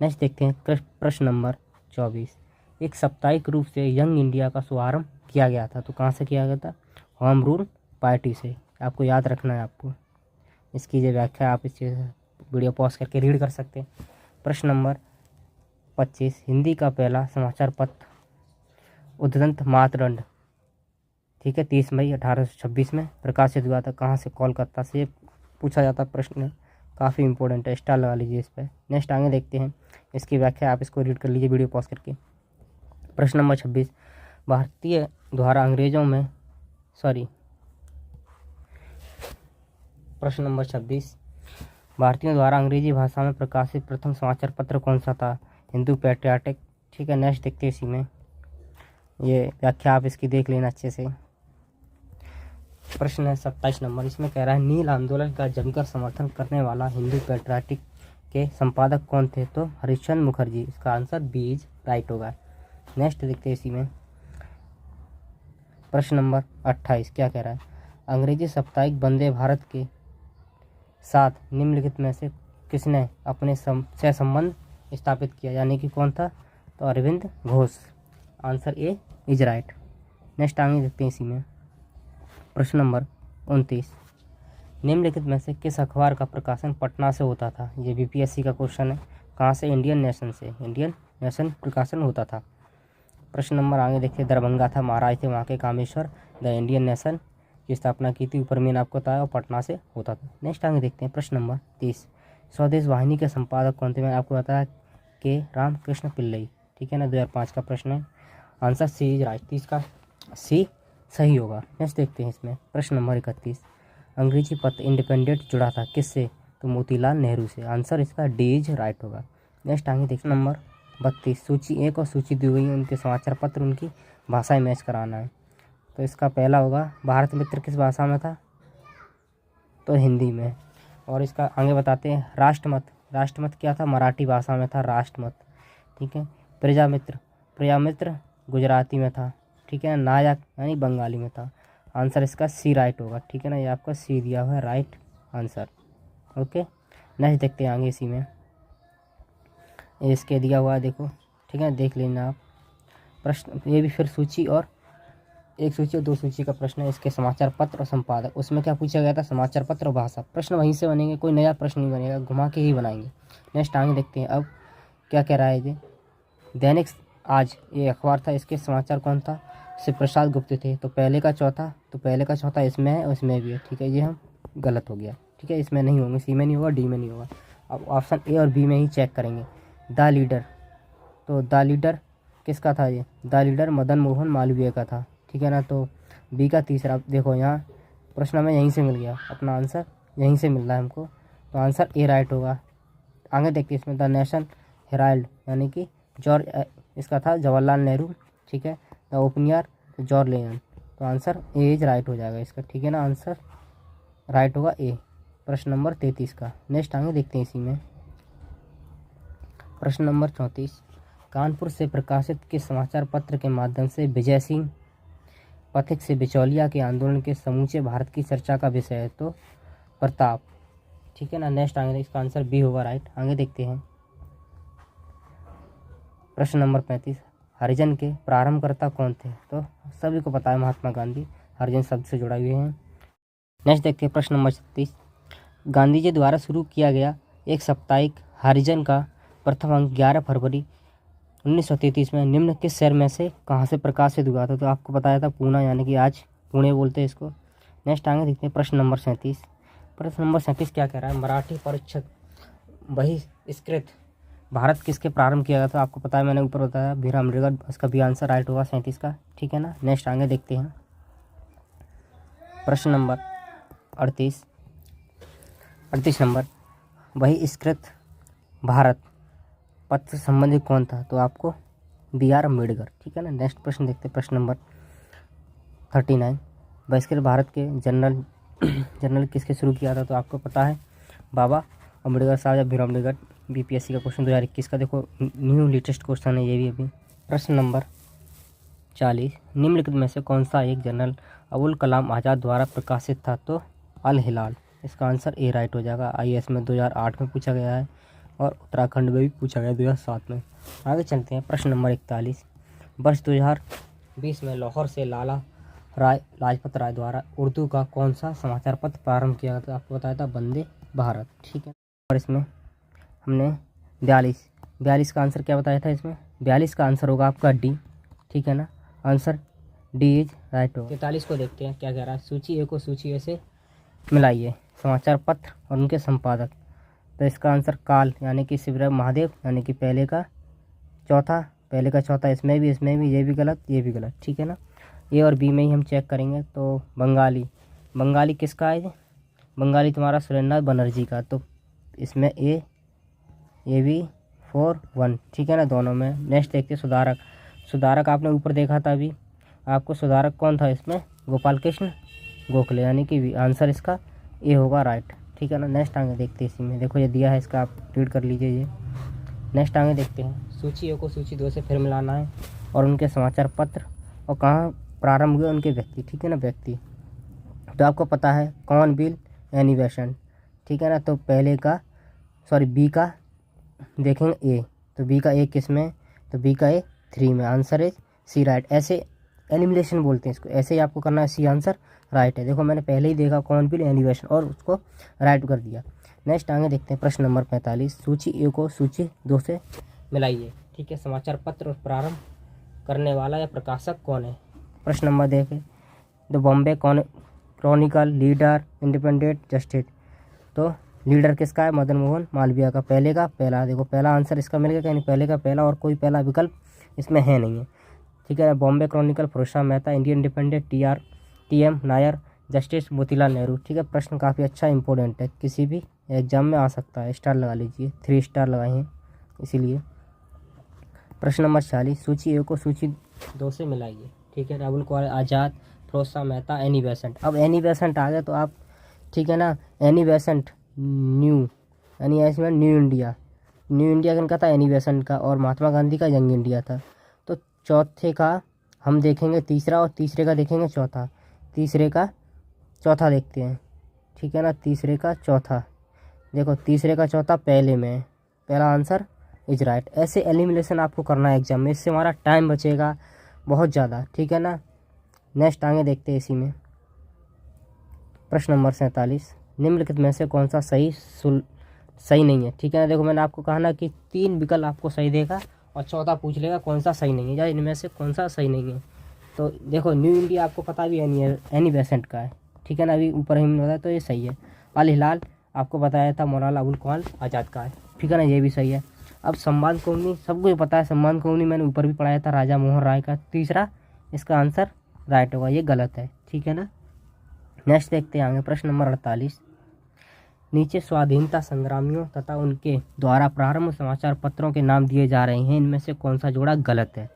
नेक्स्ट देखते हैं प्रश्न नंबर 24। एक साप्ताहिक रूप से यंग इंडिया का शुभारंभ किया गया था, तो कहाँ से किया गया था? होम रूल पार्टी से, आपको याद रखना है। आपको इसकी जो व्याख्या आप इस वीडियो पॉज करके रीड कर सकते हैं। प्रश्न नंबर 25। हिंदी का पहला समाचार पत्र उद्दंत मातरंड, ठीक है, 30 मई 1826 में प्रकाशित हुआ था। कहाँ से? कोलकाता से। पूछा जाता प्रश्न, काफ़ी इंपॉर्टेंट है, स्टार लगा लीजिए इस पर। नेक्स्ट आगे देखते हैं इसकी व्याख्या, आप इसको रीड कर लीजिए वीडियो पॉज करके। प्रश्न नंबर 26। भारतीय द्वारा अंग्रेजों में प्रश्न नंबर 26। भारतीयों द्वारा अंग्रेजी भाषा में प्रकाशित प्रथम समाचार पत्र कौन सा था? हिंदू पैट्रियाटिक, ठीक है। नेक्स्ट देखते हैं इसी में, ये व्याख्या आप इसकी देख लेना अच्छे से। प्रश्न है 27 नंबर, इसमें कह रहा है नील आंदोलन का जमकर समर्थन करने वाला हिंदू पैट्रियाटिक के संपादक कौन थे? तो हरिश्चंद्र मुखर्जी। इसका आंसर बी इज राइट होगा। नेक्स्ट देखते हैं इसी में प्रश्न नंबर 28। क्या कह रहा है? अंग्रेजी साप्ताहिक वंदे भारत के साथ निम्नलिखित में से किसने अपने सहसंबंध स्थापित किया, यानी कि कौन था? तो Arvind Ghosh. Answer A is right. Next आगे देखते हैं इसी में प्रश्न नंबर 29। निम्नलिखित में से किस अखबार का प्रकाशन पटना से होता था? ये बीपीएससी का क्वेश्चन है। कहाँ से? इंडियन नेशन से। इंडियन नेशन प्रकाशन होता था। प्रश्न नंबर आगे देखिए, दरभंगा था, महाराज थे वहाँ के कामेश्वर। द इंडियन नेशन की स्थापना की थी, ऊपर मैंने आपको बताया, और पटना से होता था। नेक्स्ट आगे देखते हैं प्रश्न नंबर 30। स्वदेश वाहिनी के संपादक कौन थे? मैंने आपको बताया के रामकृष्ण पिल्लई, ठीक है ना। 2005 का प्रश्न है। आंसर सी इज राइट, 30 का सी सही होगा। नेक्स्ट देखते हैं इसमें प्रश्न नंबर 31। अंग्रेजी पत्र इंडिपेंडेंट जुड़ा था किससे? तो मोतीलाल नेहरू से। आंसर इसका डी इज राइट होगा। नेक्स्ट आगे देखिए नंबर 32। सूची 1 और सूची 2 गई, उनके समाचार पत्र उनकी भाषाएं मैच कराना है। तो इसका पहला होगा भारत मित्र, किस भाषा में था? तो हिंदी में। और इसका आगे बताते हैं राष्ट्रमत। राष्ट्रमत क्या था? मराठी भाषा में था राष्ट्रमत, ठीक है। प्रजामित्र गुजराती में था, ठीक है। नायक यानी बंगाली में था। आंसर इसका सी राइट होगा, ठीक है ना। ये आपका सी दिया हुआ है राइट आंसर। ओके, नेक्स्ट देखते हैं आगे इसी में, इसके दिया हुआ है देखो, ठीक है, देख लेना आप। प्रश्न ये भी फिर सूची और 1 सूची और 2 सूची का प्रश्न है। इसके समाचार पत्र और संपादक, उसमें क्या पूछा गया था? समाचार पत्र और भाषा। प्रश्न वहीं से बनेंगे, कोई नया प्रश्न नहीं बनेगा, घुमा के ही बनाएंगे। नेक्स्ट आगे देखते हैं अब क्या कह रहा है ये। दैनिक आज ये अखबार था, इसके समाचार कौन था? शिव प्रसाद गुप्त थे। तो पहले का चौथा इसमें है और इसमें भी है, ठीक है। ये हम गलत हो गया, ठीक है। इसमें नहीं होंगे, सी में नहीं होगा, डी में नहीं होगा। अब ऑप्शन ए और बी में ही चेक करेंगे। द लीडर, तो द लीडर किसका था? ये द लीडर मदन मोहन मालवीय का था, ठीक है ना। तो बी का तीसरा देखो, यहाँ प्रश्न में यहीं से मिल गया, अपना आंसर यहीं से मिल रहा है हमको, तो आंसर ए राइट होगा। आगे देखिए इसमें द नेशन हेराल्ड यानी कि जॉर्ज, इसका था जवाहरलाल नेहरू, ठीक है। द ओपिनियन जॉर्ज लेन, तो आंसर ए इज राइट हो जाएगा इसका, ठीक है ना। आंसर राइट होगा ए, प्रश्न नंबर 33 का। नेक्स्ट आगे देखते हैं इसी में प्रश्न नंबर 34। कानपुर से प्रकाशित किस समाचार पत्र के माध्यम से विजय सिंह पथिक से बिचौलिया के आंदोलन के समूचे भारत की चर्चा का विषय है? तो प्रताप, ठीक है ना। नेक्स्ट आगे इसका आंसर बी होगा राइट। आगे देखते हैं प्रश्न नंबर 35। हरिजन के प्रारंभकर्ता कौन थे? तो सभी को पता है महात्मा गांधी हरिजन शब्द से जुड़े हुए हैं। नेक्स्ट देखते हैं प्रश्न नंबर 36। गांधी जी द्वारा शुरू किया गया एक साप्ताहिक हरिजन का प्रथम अंक 11 फरवरी 1933 में निम्न किस शहर में से कहाँ से प्रकाशित हुआ था? तो आपको बताया था पूना, यानी कि आज पुणे बोलते हैं इसको। नेक्स्ट आगे देखते हैं प्रश्न नंबर 37। प्रश्न नंबर 37 क्या कह रहा है? मराठी परीक्षक बहिष्कृत भारत किसके प्रारंभ किया गया था? आपको पता है, मैंने ऊपर बताया भीमराव अम्बेडकर, इसका भी आंसर राइट होगा 37 का, ठीक है ना। नेक्स्ट आगे देखते हैं प्रश्न नंबर 38 नंबर। बहिष्कृत भारत पत्र संबंधित कौन था? तो आपको B.R. अम्बेडकर, ठीक है ना। नेक्स्ट प्रश्न देखते हैं प्रश्न नंबर 39। बहिष्कृत भारत के जनरल किसके शुरू किया था? तो आपको पता है बाबा अम्बेडकर साहब या भीमराव अम्बेडकर। BPSC का क्वेश्चन 2021 का देखो, न्यू लेटेस्ट क्वेश्चन है ये भी अभी। प्रश्न नंबर 40। निम्नलिखित में से कौन सा एक जनरल अबुल कलाम आज़ाद द्वारा प्रकाशित था? तो अल हिलाल, इसका आंसर ए राइट हो जाएगा। IAS में 2008 में पूछा गया है और उत्तराखंड में भी पूछा गया 2007 में। आगे चलते हैं प्रश्न नंबर 41। वर्ष 2020 में लाहौर से लाला लाजपत राय द्वारा उर्दू का कौन सा समाचार पत्र प्रारंभ किया गया? तो आपको बताया था वंदे भारत, ठीक है। और इसमें हमने 42 का आंसर क्या बताया था? इसमें 42 का आंसर होगा आपका डी, ठीक है ना। आंसर डी इज राइट होगा। 43 को देखते हैं क्या कह रहा है। सूची ए को सूची ए से मिलाइए समाचार पत्र और उनके संपादक। तो इसका आंसर काल यानी कि शिवराम महादेव, यानी कि पहले का चौथा, इसमें भी ये भी गलत, ठीक है ना। ए और बी में ही हम चेक करेंगे। तो बंगाली किसका है? बंगाली तुम्हारा सुरेंद्र बनर्जी का। तो इसमें ए भी 4 1, ठीक है ना, दोनों में। नेक्स्ट देखते सुधारक आपने ऊपर देखा था अभी, आपको सुधारक कौन था इसमें? गोपाल कृष्ण गोखले, यानी कि आंसर इसका ए होगा राइट, ठीक है ना। नेक्स्ट आगे देखते हैं, इसी में देखो ये दिया है, इसका आप रीड कर लीजिए ये। नेक्स्ट आगे देखते हैं। सूची ए को सूची 2 से फिर मिलाना है और उनके समाचार पत्र और कहाँ प्रारंभ हुए उनके व्यक्ति, ठीक है ना, व्यक्ति। तो आपको पता है कॉमनवेल्थ एनिवेशन, ठीक है ना। तो बी का देखेंगे ए, तो बी का ए किस में? तो बी का ए 3 में। Answer is C right. ऐसे एलिमिनेशन बोलते हैं इसको, ऐसे ही आपको करना है। सी आंसर राइट है। देखो मैंने पहले ही देखा कॉमनवेल्थ एनिवेशन और उसको राइट कर दिया। नेक्स्ट आगे देखते हैं प्रश्न नंबर 45। सूची ए को सूची 2 से मिलाइए, ठीक है। समाचार पत्र और प्रारंभ करने वाला या प्रकाशक कौन है? प्रश्न नंबर देखें। The Bombay Chronicle, leader, independent, justice. तो लीडर किसका है? मदन मोहन मालवीय का। पहले का पहला, देखो पहला आंसर इसका मिल गया, कहीं पहले का पहला और कोई पहला विकल्प इसमें है नहीं है, ठीक है। Bombay Chronicle Pherozeshah Mehta, Indian Independent TM Nair, justice Motilal Nehru, ठीक है। प्रश्न काफ़ी अच्छा इंपॉर्टेंट है, किसी भी एग्जाम में आ सकता है। स्टार लगा लीजिए, 3 स्टार लगाए हैं इसीलिए। प्रश्न नंबर 40। सूची ए को सूची 2 से मिलाइए, ठीक है। Abul Kalam Azad, Firozshah Mehta, Annie Besant. अब एनी बेसेंट आ गया तो आप, ठीक है ना, एनी बेसेंट न्यू इंडिया किनका था? एनी बेसेंट का। और महात्मा गांधी का यंग इंडिया था। तो चौथे का हम देखेंगे तीसरा और तीसरे का देखेंगे चौथा। तीसरे का चौथा देखते हैं, ठीक है ना। तीसरे का चौथा, देखो तीसरे का चौथा पहले में, पहला आंसर इज राइट। ऐसे एलिमिनेशन आपको करना है एग्जाम में, इससे हमारा टाइम बचेगा बहुत ज़्यादा, ठीक है ना। नेक्स्ट आगे देखते हैं इसी में प्रश्न नंबर 47। निम्नलिखित में से कौन सा सही नहीं है, ठीक है ना। देखो मैंने आपको कहा ना कि 3 विकल्प आपको सही देगा और चौथा पूछ लेगा कौन सा सही नहीं है या इनमें से कौन सा सही नहीं है। तो देखो न्यू इंडिया आपको पता भी एनी बेसेंट का है, ठीक है ना, अभी ऊपर ही बताया, तो ये सही है। अल हिलाल आपको बताया था मौलाना अबुल कलाम आज़ाद का है, ठीक है ना, ये भी सही है। अब सम्मान कौनी सबको पता है, सम्मान कौनी मैंने ऊपर भी पढ़ाया था, राजा मोहन राय का। तीसरा इसका आंसर राइट होगा, ये गलत है, ठीक है ना। नेक्स्ट देखते हैं आगे प्रश्न नंबर 48। नीचे स्वाधीनता संग्रामियों तथा उनके द्वारा प्रारंभ समाचार पत्रों के नाम दिए जा रहे हैं, इनमें से कौन सा जोड़ा गलत है।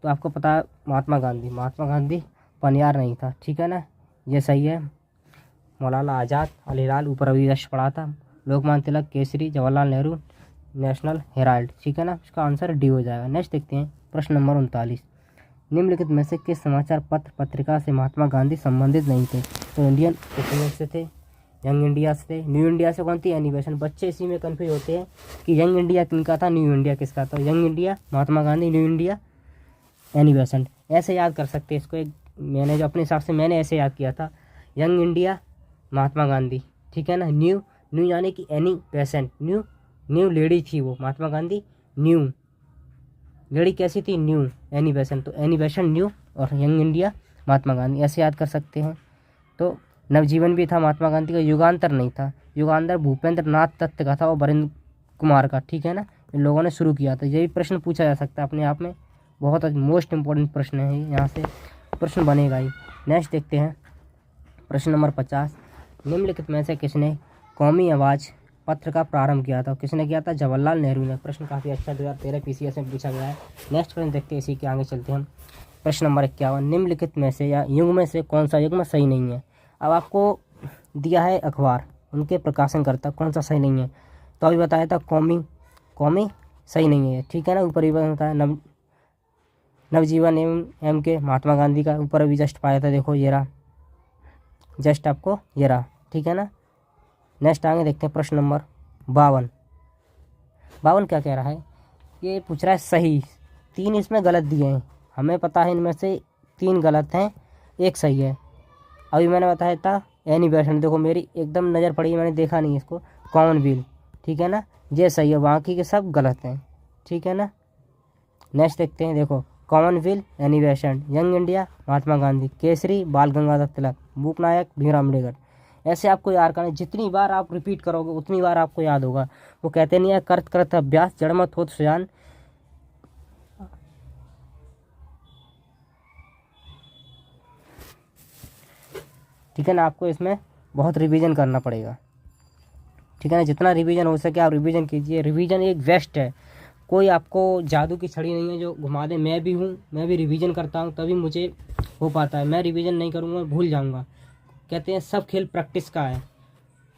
तो आपको पता है महात्मा गांधी पनियार नहीं था, ठीक है ना, ये सही है। मौलाना आज़ाद, अलीलाल ऊपर अभी जस्ट पढ़ा था। लोकमान्य तिलक, केसरी, जवाहरलाल नेहरू, नेशनल हेराल्ड, ठीक है ना, इसका आंसर डी हो जाएगा। नेक्स्ट देखते हैं प्रश्न नंबर 39। निम्नलिखित में से किस समाचार पत्र पत्रिका से महात्मा गांधी संबंधित नहीं थे। तो इंडियन ओपिनियन से थे, यंग इंडिया से थे, न्यू इंडिया से कौन थी, एनिवेशन। बच्चे इसी में कन्फ्यूज होते हैं कि यंग इंडिया किनका था, न्यू इंडिया किसका था। Young India Mahatma Gandhi, new India एनिवेशन, ऐसे याद कर सकते हैं इसको। एक मैंने जो अपने हिसाब से मैंने ऐसे याद किया था, यंग इंडिया महात्मा गांधी, ठीक है ना। न्यू यानी कि एनी पेशेंट, न्यू लेडी थी वो महात्मा गांधी। न्यू लेडी कैसी थी, न्यू एनिवेशन, तो एनिवेशन न्यू और यंग इंडिया महात्मा गांधी, ऐसे याद कर सकते हैं। तो नवजीवन भी था महात्मा गांधी का, युगांतर नहीं था, युगांतर भूपेंद्र नाथ दत्त का था और वरिंद्र कुमार का, ठीक है ना, इन लोगों ने शुरू किया था। यही प्रश्न पूछा जा सकता है अपने आप में, बहुत मोस्ट इंपॉर्टेंट प्रश्न है, यहाँ से प्रश्न बनेगा ही। नेक्स्ट देखते हैं प्रश्न नंबर 50। निम्नलिखित में से किसने कौमी आवाज़ पत्र का प्रारंभ किया था। किसने किया था, जवाहरलाल नेहरू ने। प्रश्न काफ़ी अच्छा 2013 PCS में पूछा गया है। नेक्स्ट प्रश्न देखते हैं, इसी के आगे चलते हैं हम। प्रश्न नंबर 51। निम्नलिखित में से या युग में से कौन सा युग्म सही नहीं है। अब आपको दिया है अखबार, उनके प्रकाशनकर्ता, कौन सा सही नहीं है। तो अभी बताया था कौमी सही नहीं है, ठीक है ना। ऊपर ही बताया नवजीवन एम के महात्मा गांधी का, ऊपर अभी जस्ट पाया था, देखो ये रहा, जस्ट आपको ये रहा, ठीक है ना। नेक्स्ट आगे देखते हैं प्रश्न नंबर 52 क्या कह रहा है, ये पूछ रहा है सही। 3 इसमें गलत दिए हैं, हमें पता है इनमें से 3 गलत हैं, 1 सही है। अभी मैंने बताया था एनिवेशन, देखो मेरी एकदम नज़र पड़ी, मैंने देखा नहीं इसको, कॉमनवेल्थ, ठीक है ना, ये सही है, बाकी के सब गलत हैं, ठीक है ना। नेक्स्ट देखते हैं, देखो Commonwealth, एनिवेशन, young India Mahatma Gandhi, Kesari बाल गंगाधर तिलक, भूपनायक भीमराव अम्बेडकर। ऐसे आपको याद करना है, जितनी बार आप रिपीट करोगे उतनी बार आपको याद होगा। वो कहते नहीं है करत करत अभ्यास जड़मत होत सुजान। ठीक है ना, आपको इसमें बहुत रिवीजन करना पड़ेगा, ठीक है ना। जितना रिवीजन हो सके आप रिवीजन कीजिए, रिवीजन एक वेस्ट है, कोई आपको जादू की छड़ी नहीं है जो घुमा दे। मैं भी हूँ, मैं भी रिवीजन करता हूँ तभी मुझे हो पाता है, मैं रिवीजन नहीं करूँगा भूल जाऊँगा। कहते हैं सब खेल प्रैक्टिस का है,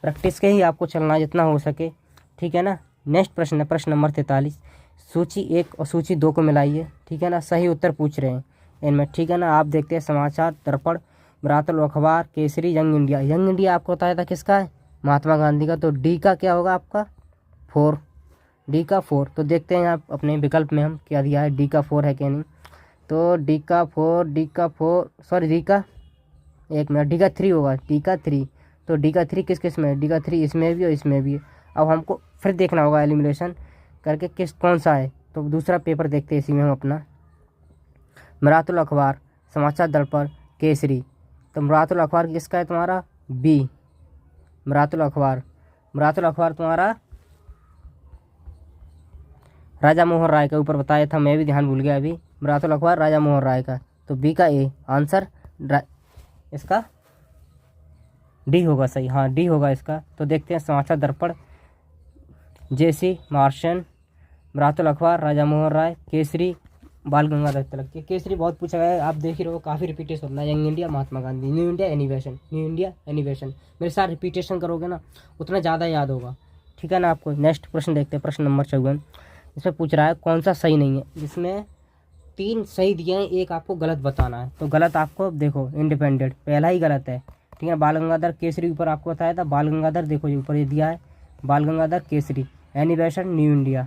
प्रैक्टिस के ही आपको चलना है जितना हो सके, ठीक है ना। नेक्स्ट प्रश्न है प्रश्न नंबर 43। सूची 1 और सूची 2 को मिलाइए, ठीक है ना, सही उत्तर पूछ रहे हैं इनमें, ठीक है ना। आप देखते हैं समाचार दर्पण, मरातल अखबार, Kesari, young India. Young India आपको बताया था किसका है, महात्मा गांधी का। तो डी का क्या होगा आपका 4, डी का 4। तो देखते हैं आप अपने विकल्प में हम क्या दिया है, डी का 4 है क्या नहीं। तो डी का 4 सॉरी डी का 3 होगा, डी का 3। तो डी का 3 किस किस में है, डी का 3 इसमें भी और इसमें भी है। अब हमको फिर देखना होगा एलिमिनेशन करके कौन सा है। तो दूसरा पेपर देखते हैं इसी में हम अपना, मरातुल अखबार, समाचार दर्पण, केसरी। तो मरातुल अखबार किसका है तुम्हारा, बी, मरातुल अखबार तुम्हारा राजा मोहन राय का, ऊपर बताया था, मैं भी ध्यान भूल गया अभी। मरातुल अखबार राजा मोहन राय का, तो बी का ए आंसर, इसका डी होगा सही, हाँ डी होगा इसका। तो देखते हैं समाचार दर्पण, जेसी मार्शन, मरातुल अखबार राजा मोहन राय, केसरी बाल गंगाधर तिलक। केसरी बहुत पूछा गया है, आप देख ही रहो, काफ़ी रिपीटेशन होता है। Young India Mahatma Gandhi, new India एनिवेशन, न्यू इंडिया एनिवेशन। मेरे साथ रिपीटेशन करोगे ना उतना ज़्यादा याद होगा, ठीक है ना आपको। नेक्स्ट प्रश्न देखते हैं प्रश्न नंबर 54। इसमें पूछ रहा है कौन सा सही नहीं है, जिसमें 3 सही दिए हैं, 1 आपको गलत बताना है। तो गलत आपको देखो इंडिपेंडेंट पहला ही गलत है, ठीक है। बाल गंगाधर केसरी ऊपर आपको बताया था, बाल गंगाधर देखो ये ऊपर ये दिया है, बाल गंगाधर केसरी, एनिवेशन न्यू इंडिया,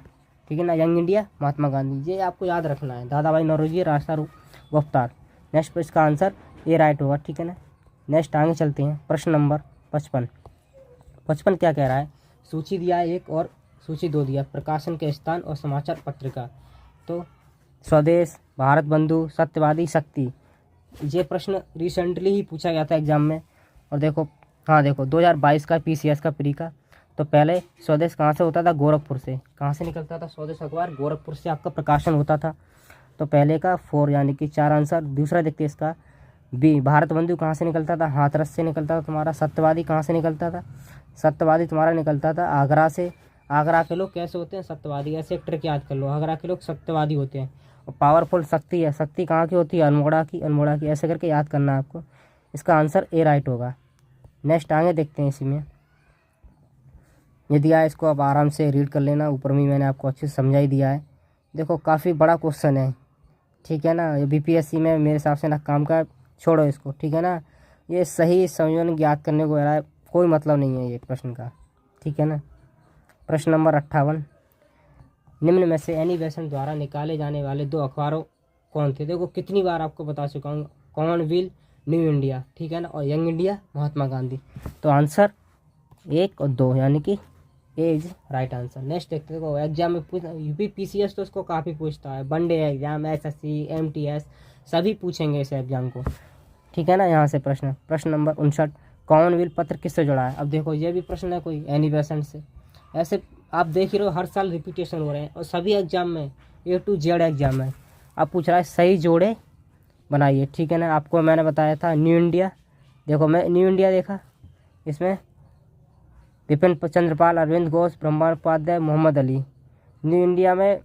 ठीक है ना, यंग इंडिया महात्मा गांधी। ये आपको याद रखना है, दादा भाई नौरोजी, रास्ता गुफ्तार। नेक्स्ट पर इसका आंसर ए राइट होगा, ठीक है ना। नेक्स्ट आगे चलते हैं प्रश्न नंबर 55 क्या कह रहा है, सूची दिया है 1 और सूची 2 दिया, प्रकाशन के स्थान और समाचार पत्रिका। तो स्वदेश, भारत बंधु, सत्यवादी, शक्ति। ये प्रश्न रिसेंटली ही पूछा गया था एग्जाम में। और देखो हाँ देखो 2022 का PCS का प्री का। तो पहले स्वदेश कहाँ से होता था, गोरखपुर से। कहाँ से निकलता था स्वदेश अखबार, गोरखपुर से आपका प्रकाशन होता था। तो पहले का 4 यानी कि 4 आंसर। दूसरा देखते हैं इसका बी, भारत बंधु कहाँ से निकलता था, हाथरस से निकलता था तुम्हारा। सत्यवादी कहाँ से निकलता था, सत्यवादी तुम्हारा निकलता था आगरा से। आगरा के लोग कैसे होते हैं? सत्यवादी। ऐसे एक ट्रिक याद कर लो, आगरा के लोग सत्यवादी होते हैं। और पावरफुल शक्ति है, शक्ति कहाँ की होती है? अल्मोड़ा की, अल्मोड़ा की। ऐसे करके याद करना है आपको। इसका आंसर ए राइट होगा। नेक्स्ट आगे देखते हैं इसी में। ये दिया है, इसको आप आराम से रीड कर लेना, ऊपर में मैंने आपको अच्छे से समझा ही दिया है। देखो काफ़ी बड़ा क्वेश्चन है, ठीक है ना। ये बीपीएससी में मेरे हिसाब से ना काम का, छोड़ो इसको, ठीक है ना। ये सही संयोजन ज्ञात करने को है, कोई मतलब नहीं है ये प्रश्न का, ठीक है ना। प्रश्न नंबर 58, निम्न में से एनी बेसेंट द्वारा निकाले जाने वाले 2 अखबारों कौन थे? देखो कितनी बार आपको बता चुका हूँ, कॉमनवेल्थ, न्यू इंडिया, ठीक है ना, और यंग इंडिया, महात्मा गांधी। तो आंसर 1 और 2 यानी कि ए इज राइट आंसर। नेक्स्ट देखते देखो, एग्जाम में पूछ, यूपी पीसीएस तो उसको काफ़ी पूछता है, वनडे एग्जाम, एसएससी, एमटीएस सभी पूछेंगे इस एग्जाम को, ठीक है ना। यहाँ से प्रश्न नंबर 59, कॉमनवेल्थ पत्र किससे जुड़ा है? अब देखो ये भी प्रश्न है कोई एनी बेसेंट से। ऐसे आप देख ही रहे हो हर साल रिपीटेशन हो रहे हैं और सभी एग्जाम में A to Z एग्जाम है। अब पूछ रहा है सही जोड़े बनाइए, ठीक है ना। आपको मैंने बताया था न्यू इंडिया, देखो मैं न्यू इंडिया देखा, इसमें विपिन चंद्रपाल, अरविंद घोष, ब्रह्मोपाध्याय, मोहम्मद अली। न्यू इंडिया में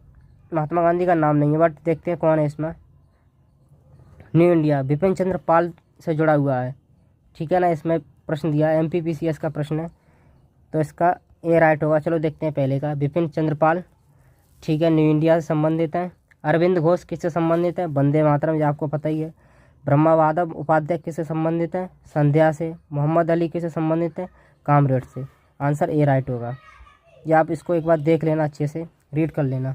महात्मा गांधी का नाम नहीं है, बट देखते हैं कौन है इसमें। न्यू इंडिया विपिन चंद्रपाल से जुड़ा हुआ है, ठीक है ना। इसमें प्रश्न दिया है, MPPCS का प्रश्न है, तो इसका ए राइट होगा। चलो देखते हैं पहले का, विपिन चंद्रपाल, ठीक है, न्यू इंडिया से संबंधित है। अरविंद घोष किससे संबंधित है? वंदे मातरम, ये आपको पता ही है। ब्रह्मवादम उपाध्याय किससे संबंधित है? संध्या से। मोहम्मद अली किससे संबंधित है? कामरेड से। आंसर ए राइट होगा। या आप इसको एक बार देख लेना, अच्छे से रीड कर लेना।